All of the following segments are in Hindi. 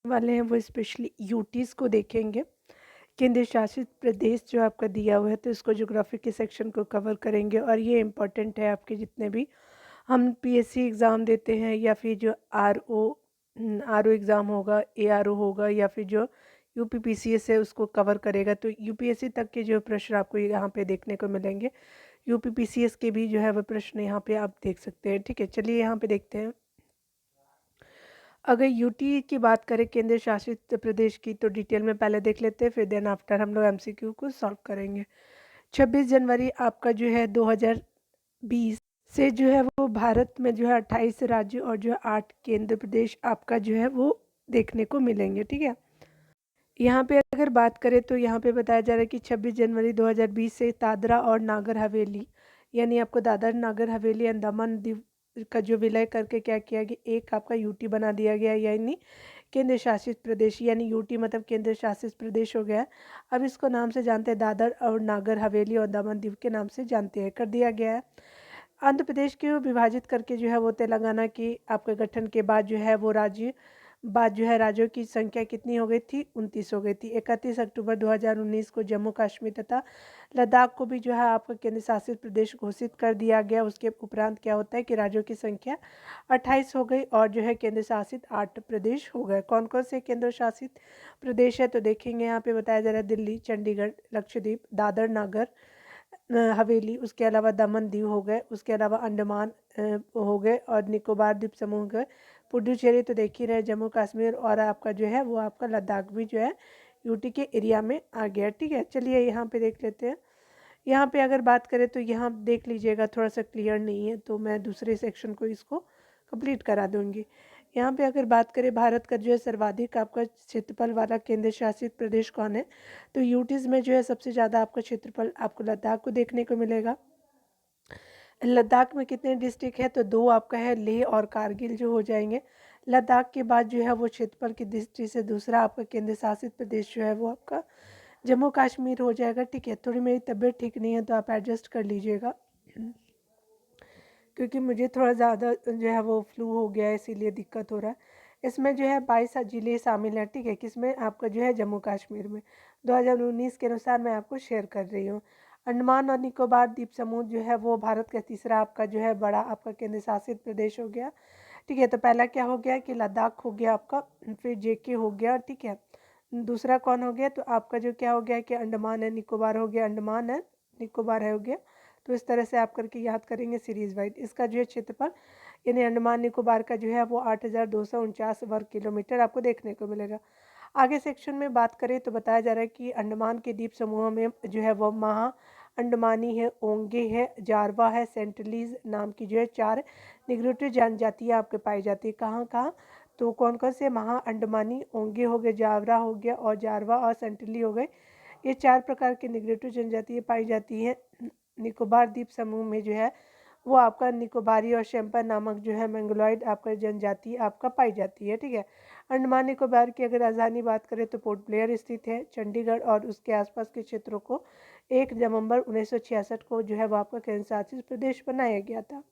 वाले हैं वो स्पेशली यूटीज़ को देखेंगे। केंद्र शासित प्रदेश जो आपका दिया हुआ है तो इसको ज्योग्राफी के सेक्शन को कवर करेंगे और ये इम्पोर्टेंट है आपके जितने भी हम पीएससी एग्ज़ाम देते हैं या फिर जो आरओ एग्ज़ाम होगा, एआरओ होगा या फिर जो यूपीपीसीएस है उसको कवर करेगा। तो यूपीएससी तक के जो प्रश्न आपको यहाँ पे देखने को मिलेंगे, यूपीपीसीएस के भी जो है वो प्रश्न यहाँ पे आप देख सकते हैं। ठीक है, चलिए यहाँ पे देखते हैं। अगर यूटी की बात करें केंद्र शासित प्रदेश की तो डिटेल में पहले देख लेते हैं, फिर देन आफ्टर हम लोग एमसीक्यू को सॉल्व करेंगे। 26 जनवरी आपका जो है 2020 से जो है वो भारत में जो है 28 राज्य और जो है 8 केंद्र प्रदेश आपका जो है वो देखने को मिलेंगे। ठीक है, यहाँ पे अगर बात करें तो यहाँ पे बताया जा रहा है कि 26 जनवरी 2020 से दादरा और नागर हवेली यानी आपको दादर नागर हवेली अंडमान द्वीप का जो विलय करके क्या किया गया, एक आपका यूटी बना दिया गया यानी केंद्र शासित प्रदेश, यानी यूटी मतलब केंद्र शासित प्रदेश हो गया। अब इसको नाम से जानते हैं, दादर और नागर हवेली और अंडमान द्वीप के नाम से जानते हैं, कर दिया गया है। आंध्र प्रदेश को विभाजित करके जो है वो तेलंगाना की आपके गठन के बाद जो है वो राज्यों की संख्या कितनी हो गई थी, 29 हो गई थी। 31 अक्टूबर 2019 को जम्मू कश्मीर तथा लद्दाख को भी जो है आपका केंद्र शासित प्रदेश घोषित कर दिया गया। उसके उपरांत क्या होता है कि राज्यों की संख्या 28 हो गई और जो है केंद्र शासित 8 प्रदेश हो गए। कौन कौन से केंद्र शासित प्रदेश है तो देखेंगे, यहाँ पे बताया जा रहा है दिल्ली, चंडीगढ़, लक्षद्वीप, दादर नागर हवेली, उसके अलावा दमन दीव हो गए, उसके अलावा अंडमान हो गए और निकोबार द्वीप समूह हो गए, पुडुचेरी तो देख ही रहे, जम्मू कश्मीर और आपका जो है वो आपका लद्दाख भी जो है यूटी के एरिया में आ गया। ठीक है, चलिए यहाँ पे देख लेते हैं। यहाँ पे अगर बात करें तो यहाँ देख लीजिएगा, थोड़ा सा क्लियर नहीं है तो मैं दूसरे सेक्शन को इसको कंप्लीट करा दूँगी। यहाँ पे अगर बात करें भारत का जो है सर्वाधिक आपका क्षेत्रफल वाला केंद्र शासित प्रदेश कौन है तो यूटीज़ में जो है सबसे ज़्यादा आपका क्षेत्रफल आपको लद्दाख को देखने को मिलेगा। लद्दाख में कितने डिस्ट्रिक्ट है तो 2 आपका है, लेह और कारगिल जो हो जाएंगे। लद्दाख के बाद जो है वो क्षेत्रफल की दृष्टि से दूसरा आपका केंद्र शासित प्रदेश जो है वो आपका जम्मू कश्मीर हो जाएगा। ठीक है, थोड़ी मेरी तबीयत ठीक नहीं है तो आप एडजस्ट कर लीजिएगा क्योंकि मुझे थोड़ा ज़्यादा जो है वो फ्लू हो गया है इसीलिए दिक्कत हो रहा है। इसमें जो है 22 ज़िले शामिल हैं। ठीक है, किसमें आपका जो है जम्मू कश्मीर में 2019 के अनुसार मैं आपको शेयर कर रही हूँ। अंडमान और निकोबार द्वीप समूह जो है वो भारत का तीसरा आपका जो है बड़ा आपका केंद्र शासित प्रदेश हो गया। ठीक है, तो पहला क्या हो गया कि लद्दाख हो गया आपका, फिर जेके हो गया। ठीक है, दूसरा कौन हो गया तो आपका जो क्या हो गया कि अंडमान है निकोबार हो गया, अंडमान है निकोबार है हो गया। तो इस तरह से आप करके याद करेंगे सीरीज वाइज। इसका जो है क्षेत्रफल यानी अंडमान निकोबार का जो है वो 8,249 वर्ग किलोमीटर आपको देखने को मिलेगा। आगे सेक्शन में बात करें तो बताया जा रहा है कि अंडमान के द्वीप समूह में जो है वो महा अंडमानी है, ओंगे है, जारवा है, सेंटलीज नाम की जो है 4 निगेटिव जनजातियाँ आपके पाई जाती है। कहाँ कहाँ तो कौन कौन से महा अंडमानी, ओंगे हो गए, जावरा हो गया और जारवा और सेंटली हो गए। ये 4 प्रकार की निगेटिव जनजातियाँ पाई जाती हैं निकोबार द्वीप समूह में जो है वो आपका निकोबारी और शेम्पर नामक जो है मंगोलॉयड आपका जनजाति आपका पाई जाती है। ठीक है, अंडमान निकोबार की अगर राजधानी बात करें तो पोर्ट ब्लेयर स्थित है। चंडीगढ़ और उसके आसपास के क्षेत्रों को 1 नवंबर 1966 को जो है वो आपका केंद्र शासित प्रदेश बनाया गया था।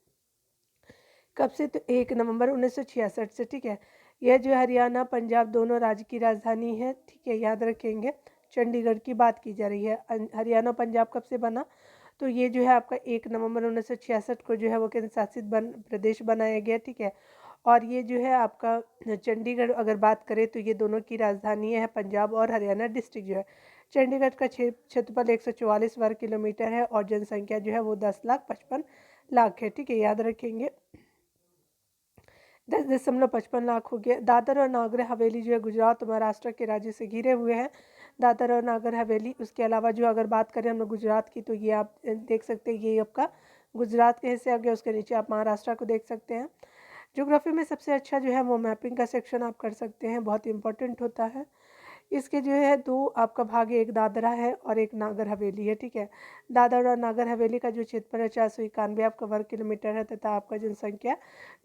कब से तो 1 नवंबर 1966 से। ठीक है, यह जो हरियाणा पंजाब दोनों राज्य की राजधानी है। ठीक है, याद रखेंगे चंडीगढ़ की बात की जा रही है। हरियाणा पंजाब कब से बना तो ये जो है आपका 1 नवंबर 1966 को जो है वो केंद्र शासित प्रदेश बनाया गया। ठीक है, और ये जो है आपका चंडीगढ़ अगर बात करें तो ये दोनों की राजधानी है पंजाब और हरियाणा डिस्ट्रिक्ट जो है। चंडीगढ़ का क्षेत्रफल 144 वर्ग किलोमीटर है और जनसंख्या जो है वो 10,55,00,000 है। ठीक है, याद रखेंगे 10,55 लाख हो गया। दादर और नागर हवेली जो है गुजरात और महाराष्ट्र के राज्य से घिरे हुए हैं। दादर और नागर हवेली, उसके अलावा जो अगर बात करें हम लोग गुजरात की तो ये आप देख सकते हैं, ये आपका गुजरात के हिस्से आ गया। उसके नीचे आप महाराष्ट्र को देख सकते हैं। ज्योग्राफी में सबसे अच्छा जो है वो मैपिंग का सेक्शन आप कर सकते हैं, बहुत इंपॉर्टेंट होता है। इसके जो है 2 आपका भाग है, एक दादरा है और एक नागर हवेली है। ठीक है, दादरा और नागर हवेली का जो क्षेत्रफल है 491 आपका वर्ग किलोमीटर है तथा आपका जनसंख्या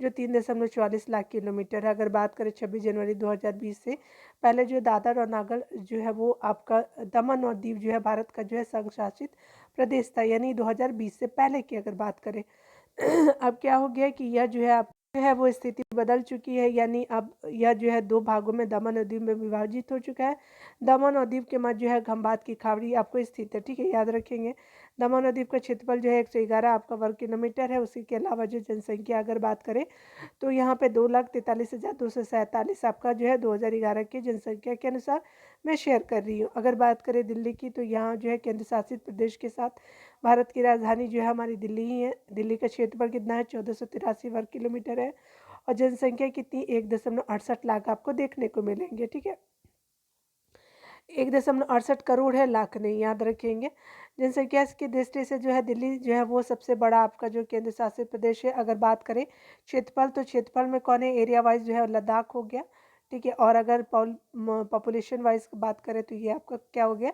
जो 3,44 लाख किलोमीटर है। अगर बात करें 26 जनवरी 2020 से पहले जो दादर और नागर जो है वो आपका दमन और दीव जो है भारत का जो है संघ शासित प्रदेश था, यानी 2020 से पहले की अगर बात करें अब क्या हो गया कि यह जो है आप जो है वो स्थिति बदल चुकी है, यानी अब यह जो है दो भागों में दमन और दीव में विभाजित हो चुका है। दमन और दीव के मध्य जो है खंबात की खाड़ी आपको स्थित है, ठीक है, याद रखेंगे। दमन और दीव का क्षेत्रफल जो है 111 आपका वर्ग किलोमीटर है। उसी के अलावा जो जनसंख्या अगर बात करें तो यहाँ पे 2,43,247 आपका जो है 2011 की जनसंख्या के अनुसार मैं शेयर कर रही हूँ। अगर बात करें दिल्ली की तो यहाँ जो है केंद्र शासित प्रदेश के साथ भारत की राजधानी जो है हमारी दिल्ली ही है। दिल्ली का क्षेत्रफल कितना है, 1483 वर्ग किलोमीटर है और जनसंख्या कितनी, 1.68 लाख आपको देखने को मिलेंगे, ठीक है। 1.68 करोड़ है, लाख नहीं, याद रखेंगे। जनसंख्या की दृष्टि से जो है दिल्ली जो है वो सबसे बड़ा आपका जो केंद्र शासित प्रदेश है। अगर बात करें क्षेत्रफल तो क्षेत्रफल में कौन है, एरिया वाइज जो है लद्दाख हो गया, ठीक है। और अगर पॉपुलेशन वाइज बात करें तो ये आपका क्या हो गया,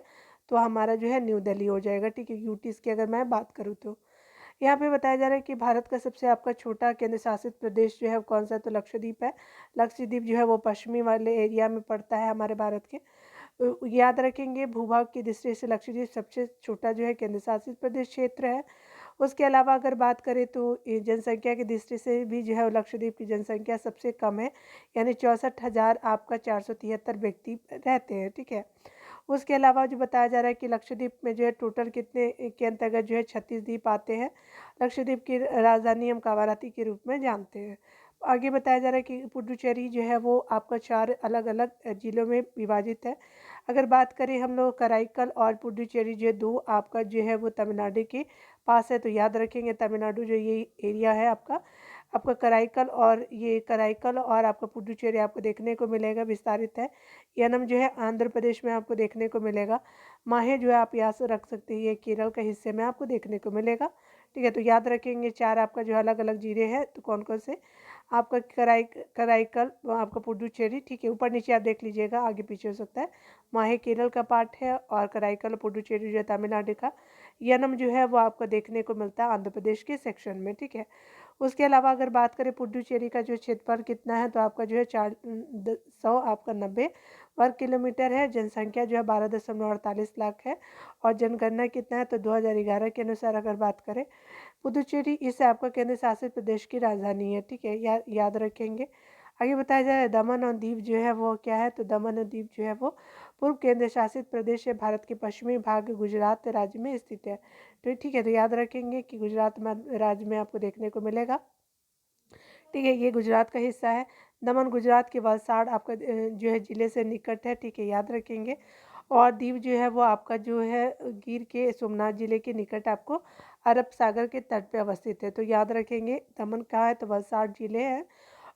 तो हमारा जो है न्यू दिल्ली हो जाएगा, ठीक है। यूटीज़ की अगर मैं बात करूँ तो यहाँ पे बताया जा रहा है कि भारत का सबसे आपका छोटा केंद्र शासित प्रदेश जो है कौन सा, तो लक्षद्वीप है। लक्षद्वीप जो है वो पश्चिमी वाले एरिया में पड़ता है हमारे भारत के। याद रखेंगे भूभाग की दृष्टि से लक्षद्वीप सबसे छोटा जो है केंद्र शासित प्रदेश क्षेत्र है। उसके अलावा अगर बात करें तो जनसंख्या की दृष्टि से भी जो है लक्षद्वीप की जनसंख्या सबसे कम है, यानी 64,000 आपका 473 व्यक्ति रहते हैं, ठीक है। उसके अलावा जो बताया जा रहा है कि लक्षद्वीप में जो है टोटल कितने के अंतर्गत जो है 36 द्वीप आते हैं। लक्षद्वीप की राजधानी हम कावाराती के रूप में जानते हैं। आगे बताया जा रहा है कि पुडुचेरी जो है वो आपका 4 अलग अलग जिलों में विभाजित है। अगर बात करें हम लोग कराईकल और पुडुचेरी जो दो आपका जो है वो तमिलनाडु के पास है, तो याद रखेंगे तमिलनाडु जो ये एरिया है आपका आपका कराईकल और आपका पुडुचेरी आपको देखने को मिलेगा विस्तारित है। यनम जो है आंध्र प्रदेश में आपको देखने को मिलेगा। माहे जो है आप यहाँ से रख सकते हैं, ये केरल के हिस्से में आपको देखने को मिलेगा, ठीक है। तो याद रखेंगे 4 आपका जो अलग अलग जिले हैं, तो कौन कौन से, आपका कराईकल आपका पुडुचेरी, ठीक है। ऊपर नीचे आप देख लीजिएगा, आगे पीछे हो सकता है। माहे केरल का पार्ट है और कराईकल पुडुचेरी जो है तमिलनाडु का। यनम जो है वो आपको देखने को मिलता है आंध्र प्रदेश के सेक्शन में, ठीक है। उसके अलावा अगर बात करें पुडुचेरी का जो क्षेत्रफल कितना है, तो आपका जो है 400 आपका 90 वर्ग किलोमीटर है। जनसंख्या जो है 12.48 लाख है और जनगणना कितना है, तो 2011 के अनुसार अगर बात करें पुदुचेरी इस आपका केंद्र शासित प्रदेश की राजधानी है, ठीक है, याद रखेंगे। आगे बताया जाए दमन और दीव जो है वो क्या है, तो दमन और दीव जो है वो पूर्व केंद्र शासित प्रदेश है, भारत के पश्चिमी भाग गुजरात राज्य में स्थित है, तो ठीक है। तो याद रखेंगे कि गुजरात राज्य में आपको देखने को मिलेगा, ठीक है। ये गुजरात का हिस्सा है। दमन गुजरात के वलसाड़ आपका जो है जिले से निकट है, ठीक है, याद रखेंगे। और दीव जो है वो आपका जो है गिर के सोमनाथ जिले के निकट आपको अरब सागर के तट पे अवस्थित है, तो याद रखेंगे दमन कहाँ है, तो वलसाड़ जिले है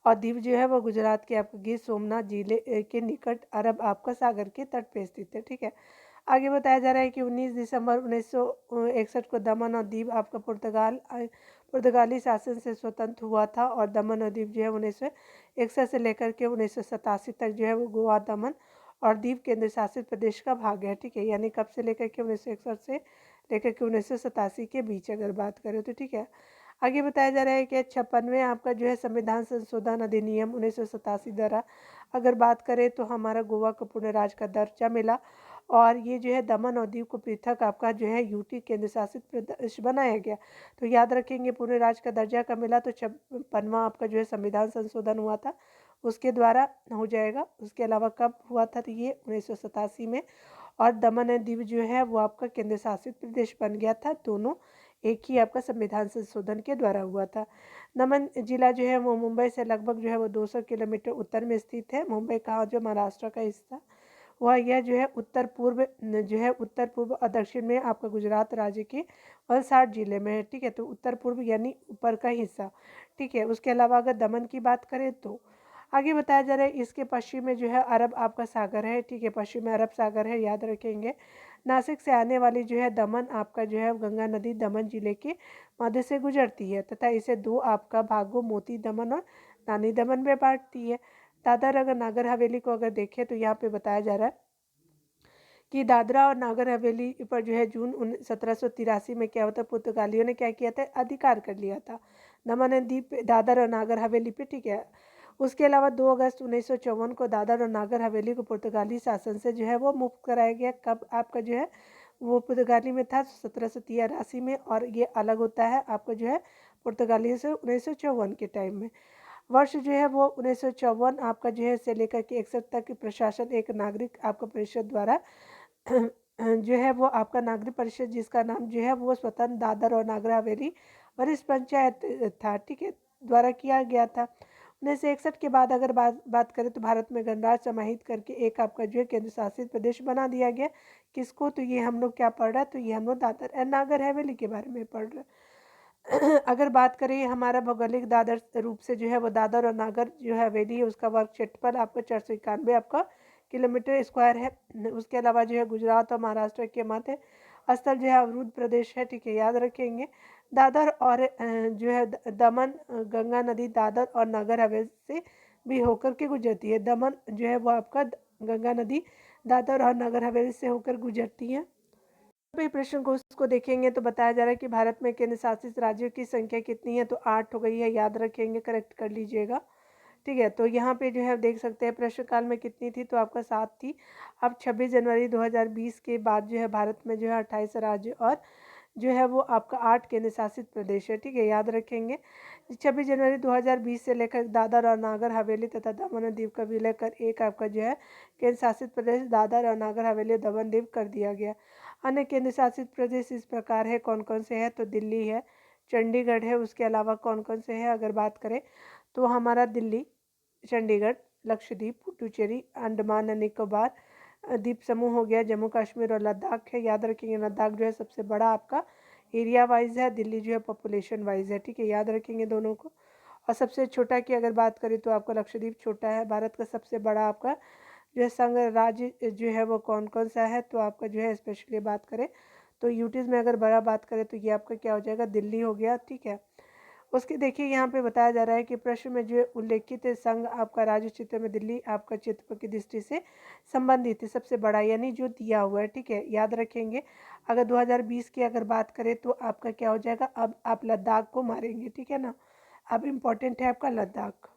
और दीव जो है वो गुजरात के आपको गिर सोमनाथ जिले के निकट अरब आपका सागर के तट पे स्थित है, ठीक है। आगे बताया जा रहा है कि 19 दिसंबर 1961 को दमन और दीव आपका पुर्तगाली शासन से स्वतंत्र हुआ था और दमन और दीव जो है 1961 से लेकर के 1987 तक जो है वो गोवा, दमन और दीव केंद्र शासित प्रदेश का भाग है, ठीक है। यानी कब से लेकर के 1961 से लेकर के 1987 के बीच अगर बात करें तो, ठीक है। आगे बताया जा रहा है कि 56वें आपका जो है संविधान संशोधन अधिनियम 1987 द्वारा अगर बात करें तो हमारा गोवा को पूर्ण राज्य का दर्जा मिला और ये जो है दमन और दीव को पृथक आपका जो है यूटी केंद्र शासित प्रदेश बनाया गया, तो याद रखेंगे पूर्ण राज्य का दर्जा का मिला, तो 56वां आपका जो है संविधान संशोधन हुआ था उसके द्वारा हो जाएगा। उसके अलावा कब हुआ था, तो ये 1987 में। और दमन और दीव जो है वो आपका केंद्र शासित प्रदेश बन गया था, दोनों एक ही आपका संविधान संशोधन के द्वारा हुआ था। दमन जिला जो है वो मुंबई से लगभग जो है वो 200 किलोमीटर उत्तर में स्थित है। मुंबई का जो महाराष्ट्र का हिस्सा वह यह जो है उत्तर पूर्व और दक्षिण में आपका गुजरात राज्य के वलसाड़ जिले में है, ठीक है। तो उत्तर पूर्व यानी ऊपर का हिस्सा, ठीक है। उसके अलावा अगर दमन की बात करें तो आगे बताया जा रहा है इसके पश्चिम में जो है अरब आपका सागर है, ठीक है, पश्चिम में अरब सागर है, याद रखेंगे। नासिक से आने वाली जो है दमन आपका जो है गंगा नदी दमन जिले के मध्य से गुजरती है तथा इसे दो आपका भागों मोती दमन और नानी दमन में बांटती है। दादर अगर नागर हवेली को अगर देखें तो यहाँ पे बताया जा रहा है कि दादरा और नागर हवेली पर जो है जून 1783 में क्या होता है, पुर्तगालियों ने क्या किया था, अधिकार कर लिया था दमन एंड दीव पे, दादर और नागर हवेली पे, ठीक है। उसके अलावा 2 अगस्त 1954 को दादर और नागर हवेली को पुर्तगाली शासन से जो है वो मुक्त कराया गया। कब आपका जो है वो पुर्तगाली में था, 1783 में, और ये अलग होता है आपका जो है पुर्तगाली से 1954 के टाइम में। वर्ष जो है वो 1954 आपका जो है से लेकर के 61 तक की प्रशासन एक नागरिक आपका परिषद द्वारा जो है वो आपका नागरिक परिषद जिसका नाम जो है वो स्वतंत्र दादर और नागर हवेली वरिष्ठ पंचायत था, ठीक है, द्वारा किया गया था। 1961 के बाद अगर बात करें तो भारत में गणराज्य समाहित करके एक आपका जो है केंद्र शासित प्रदेश बना दिया गया। किसको? तो ये हम लोग क्या पढ़ रहा है, तो ये हम लोग दादर एंड नागर हवेली के बारे में पढ़ रहे हैं। अगर बात करें हमारा भौगोलिक दादर रूप से जो है वो दादर और नागर जो है हवेली है उसका वर्ग क्षेत्रफल आपका 491 आपका किलोमीटर स्क्वायर है। उसके अलावा जो है गुजरात और महाराष्ट्र के मध्य स्थल जो है अवरुद्ध प्रदेश है, ठीक है, याद रखेंगे। दादर और जो है दमन गंगा नदी दादर और नगर हवेली से भी होकर के गुजरती है। दमन जो है वो आपका गंगा नदी दादर और नगर हवेली से होकर गुजरती है। प्रश्न को उसको देखेंगे तो बताया जा रहा है कि भारत में केंद्र शासित राज्यों की संख्या कितनी है, तो 8 हो गई है, याद रखेंगे, करेक्ट कर लीजिएगा, ठीक है। तो यहाँ पे जो है देख सकते हैं प्रश्नकाल में कितनी थी, तो आपका 7 थी। अब 26 जनवरी 2020 के बाद जो है भारत में जो है 28 राज्य और जो है वो आपका 8 केंद्र शासित प्रदेश है, ठीक है, याद रखेंगे। 26 जनवरी 2020 से लेकर दादर और नागर हवेली तथा दमन और दीव का विलय कर एक आपका जो है केंद्र शासित प्रदेश दादर और नागर हवेली दमन दीव कर दिया गया। अन्य केंद्र शासित प्रदेश इस प्रकार है, कौन कौन से हैं, तो दिल्ली है, चंडीगढ़ है, उसके अलावा कौन कौन से हैं अगर बात करें तो हमारा दिल्ली, चंडीगढ़, लक्षद्वीप, पुडुचेरी, अंडमान एंड निकोबार द्वीप समूह हो गया, जम्मू कश्मीर और लद्दाख है, याद रखेंगे। लद्दाख जो है सबसे बड़ा आपका एरिया वाइज है, दिल्ली जो है पॉपुलेशन वाइज है, ठीक है, याद रखेंगे दोनों को। और सबसे छोटा की अगर बात करें तो आपका लक्षद्वीप छोटा है। भारत का सबसे बड़ा आपका जो है संघ राज्य जो है वो कौन कौन सा है, तो आपका जो है स्पेशली बात करें तो यूटीज़ में अगर बड़ा बात करें तो ये आपका क्या हो जाएगा, दिल्ली हो गया, ठीक है। उसके देखिए यहाँ पे बताया जा रहा है कि प्रश्न में जो उल्लेखित संघ आपका राज्य क्षेत्र में दिल्ली आपका क्षेत्रफल की दृष्टि से संबंधित है, सबसे बड़ा यानी जो दिया हुआ है, ठीक है, याद रखेंगे। अगर 2020 की अगर बात करें तो आपका क्या हो जाएगा, अब आप लद्दाख को मारेंगे, ठीक है ना। अब इम्पोर्टेंट है आपका लद्दाख।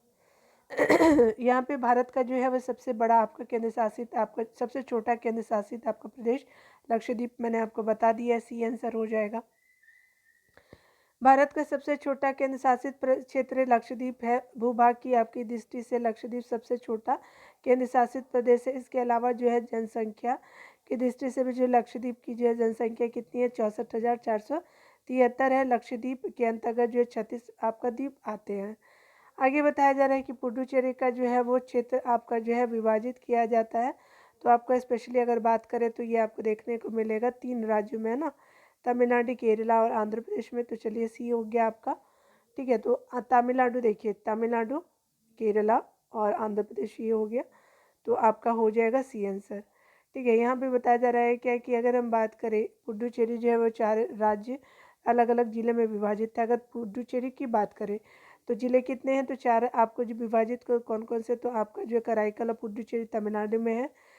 यहाँ पे भारत का जो है वह सबसे बड़ा आपका केंद्र शासित आपका सबसे छोटा केंद्र शासित आपका प्रदेश लक्षद्वीप, मैंने आपको बता दिया है, सी आंसर हो जाएगा। भारत का सबसे छोटा केंद्र शासित क्षेत्र लक्षद्वीप है। भूभाग की आपकी दृष्टि से लक्षद्वीप सबसे छोटा केंद्र शासित प्रदेश है। इसके अलावा जो है जनसंख्या की दृष्टि से भी जो लक्षद्वीप की जो है जनसंख्या कितनी है, 64,473 है। लक्षद्वीप के अंतर्गत जो है 36 आपका द्वीप आते हैं। आगे बताया जा रहा है कि पुडुचेरी का जो है वो क्षेत्र आपका जो है विभाजित किया जाता है। तो आपका स्पेशली अगर बात करें तो ये आपको देखने को मिलेगा 3 राज्यों में, है ना, तमिलनाडु, केरला और आंध्र प्रदेश में। तो चलिए सी हो गया आपका, ठीक है। तो तमिलनाडु देखिए, तमिलनाडु, केरला और आंध्र प्रदेश ये हो गया, तो आपका हो जाएगा सी आंसर, ठीक है। यहाँ पे बताया जा रहा है क्या कि अगर हम बात करें पुडुचेरी जो है वो 4 राज्य अलग अलग जिले में विभाजित है। अगर पुडुचेरी की बात करें तो जिले कितने हैं, तो 4 आपको जो विभाजित कौन कौन से, तो आपका जो कराईकल और पुडुचेरी तमिलनाडु में है।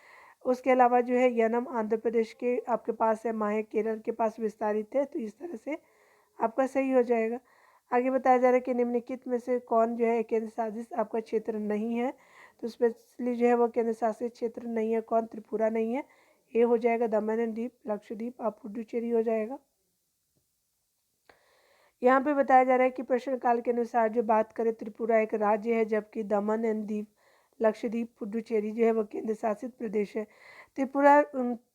उसके अलावा जो है यनम आंध्र प्रदेश के आपके पास है, माहे केरल के पास विस्तारित है। तो इस तरह से आपका सही हो जाएगा। आगे बताया जा रहा है कि निम्नलिखित में से कौन जो है केंद्र शासित आपका क्षेत्र नहीं है, तो स्पेशली जो है वो केंद्र शासित क्षेत्र नहीं है कौन, त्रिपुरा नहीं है, ये हो जाएगा दमन एंड दीव, लक्षद्वीप और पुडुचेरी हो जाएगा। यहाँ पे बताया जा रहा है कि प्रश्नकाल के अनुसार जो बात करें त्रिपुरा एक राज्य है, जबकि दमन एंड दीव, लक्षद्वीप, पुडुचेरी जो है वो केंद्र शासित प्रदेश है। त्रिपुरा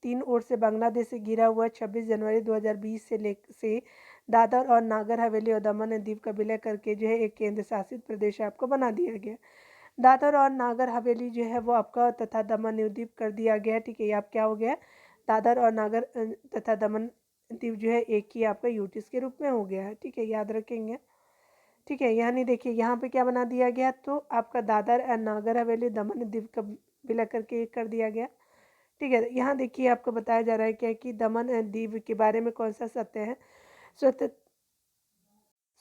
3 ओर से बांग्लादेश से घिरा हुआ 26 जनवरी 2020 से दादर और नागर हवेली और दमन एंड दीव का विलय करके जो है एक केंद्र शासित प्रदेश आपको बना दिया गया। दादर और नागर हवेली जो है वो आपका तथा दमन एंड दीव कर दिया गया, ठीक है। ये आप क्या हो गया, दादर और नागर तथा दमन दीव जो है एक ही आपका यूटीज के रूप में हो गया है, ठीक है, याद रखेंगे, ठीक है। यानी देखिए यहाँ पे क्या बना दिया गया, तो आपका दादर एंड नागर हवेली दमन दीव का विलय करके एक कर दिया गया, ठीक है। यहाँ देखिए आपको बताया जा रहा है क्या कि दमन एंड दीव के बारे में कौन सा सत्य है।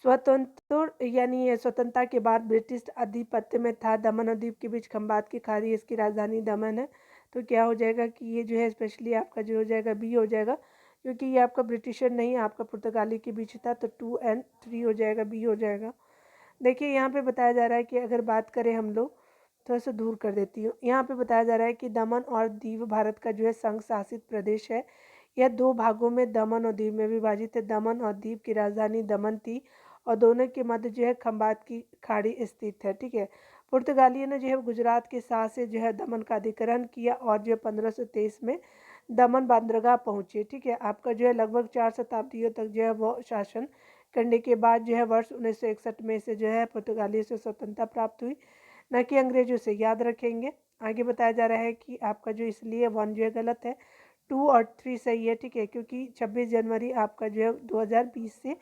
स्वतंत्र यानी स्वतंत्रता के बाद ब्रिटिश आधिपत्य में था। दमन और दीव के बीच खंबात की खाड़ी, इसकी राजधानी दमन है। तो क्या हो जाएगा कि ये जो है स्पेशली आपका जो हो जाएगा बी हो जाएगा, क्योंकि ये आपका ब्रिटिशर नहीं आपका पुर्तगाली के बीच था। तो 2 और 3 हो जाएगा, बी हो जाएगा। देखिए यहाँ पे बताया जा रहा है कि अगर बात करें हम लोग, थोड़ा सा दूर कर देती हूँ। यहाँ पे बताया जा रहा है कि दमन और दीव भारत का जो है संघ शासित प्रदेश है। यह 2 भागों में दमन और दीव में विभाजित है। दमन और दीव की राजधानी दमन थी और दोनों के मध्य जो है खंबात की खाड़ी स्थित है। ठीक है। पुर्तगालियों ने जो है गुजरात के साथ से जो है दमन का अधिग्रहण किया और जो है 1523 में दमन बंदरगाह पहुंचे। ठीक है। आपका जो है लगभग 4 शताब्दियों तक जो है वो शासन करने के बाद जो है वर्ष 1961 में से जो है पुर्तगालियों से स्वतंत्रता प्राप्त हुई, न कि अंग्रेजों से। याद रखेंगे। आगे बताया जा रहा है कि आपका जो इसलिए 1 जो है गलत है, 2 और 3 सही है। ठीक है। क्योंकि 26 जनवरी आपका जो है 2020 से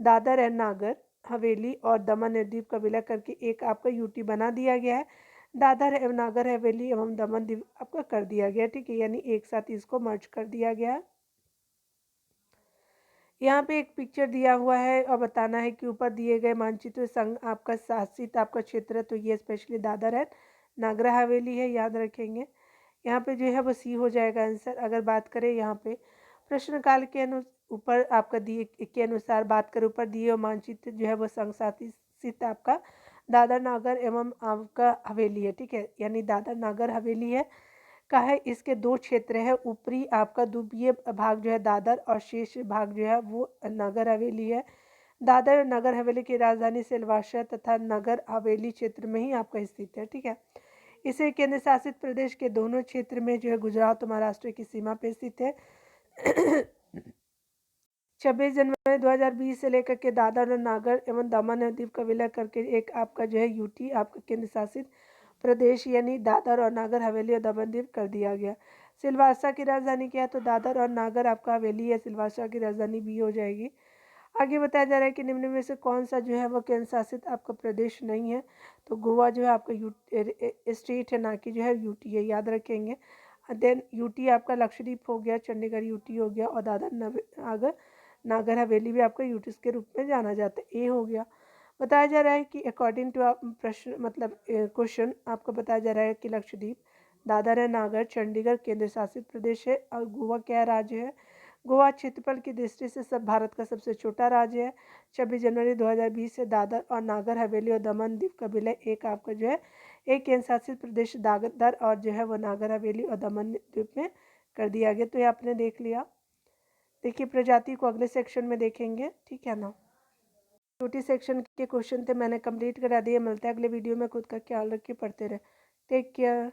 दादर एंड नागर हवेली और दमन एंड दीव का विलय करके एक आपका यूटी बना दिया गया है। दादर एवं नागर हवेली एवं दमन दीव आपका कर दिया गया। ठीक है। यानी एक साथ इसको मर्ज कर दिया गया है। यहाँ पे एक पिक्चर दिया हुआ है और बताना है कि ऊपर दिए गए मानचित्र संघ आपका शासित आपका क्षेत्र है, तो ये स्पेशली दादर है, नागर हवेली है। याद रखेंगे। यहाँ पे जो है वो सी हो जाएगा आंसर। अगर बात करें यहाँ पे प्रश्नकाल के ऊपर आपका दिए के अनुसार बात करें, ऊपर दिए हुए मानचित्र जो है वो संघ शासित आपका दादर नागर एवं आपका हवेली है। ठीक है। यानी दादर नागर हवेली है का है। इसके 2 क्षेत्र है, ऊपरी आपका द्वीपीय भाग जो है दादर और शेष भाग जो है वो नगर हवेली है। दादर और नगर हवेली की राजधानी सिलवासा तथा नगर हवेली क्षेत्र में ही आपका स्थित है। ठीक है। इसे केंद्र शासित प्रदेश के दोनों क्षेत्र में जो है गुजरात और महाराष्ट्र की सीमा पर स्थित है। 26 जनवरी 2020 से लेकर के दादर और नागर एवं दमन और दीव का विलय करके एक आपका जो है यूटी आपका केंद्र शासित प्रदेश यानी दादर और नागर हवेली और दमन दीव कर दिया गया। सिलवासा की राजधानी क्या है, तो दादर और नागर आपका हवेली है, सिलवासा की राजधानी भी हो जाएगी। आगे बताया जा रहा है कि निम्न में से कौन सा जो है वो केंद्र शासित आपका प्रदेश नहीं है, तो गोवा जो है आपका स्टेट है, ना कि जो है यूटी है। याद रखेंगे। देन यूटी आपका लक्षद्वीप हो गया, चंडीगढ़ यूटी हो गया और दादर नागर हवेली भी आपका यूटी के रूप में जाना जाता है। ए हो गया। बताया जा रहा है कि अकॉर्डिंग टू प्रश्न मतलब क्वेश्चन आपको बताया जा रहा है कि लक्षद्वीप, दादर है नागर, चंडीगढ़ केंद्र शासित प्रदेश है और गोवा क्या राज्य है। गोवा क्षेत्रफल की दृष्टि से सब भारत का सबसे छोटा राज्य है। 26 जनवरी 2020 से दादर और नागर हवेली और दमन दीव का विलय एक आपका जो है एक केंद्र शासित प्रदेश दादर और जो है वो नागर हवेली और दमन द्वीप में कर दिया गया। तो ये आपने देख लिया। देखिए प्रजाति को अगले सेक्शन में देखेंगे। ठीक है ना। छोटी सेक्शन के क्वेश्चन थे मैंने कंप्लीट करा दिए। मिलते हैं अगले वीडियो में। खुद का ख्याल रखिए, पढ़ते रहे। Take care.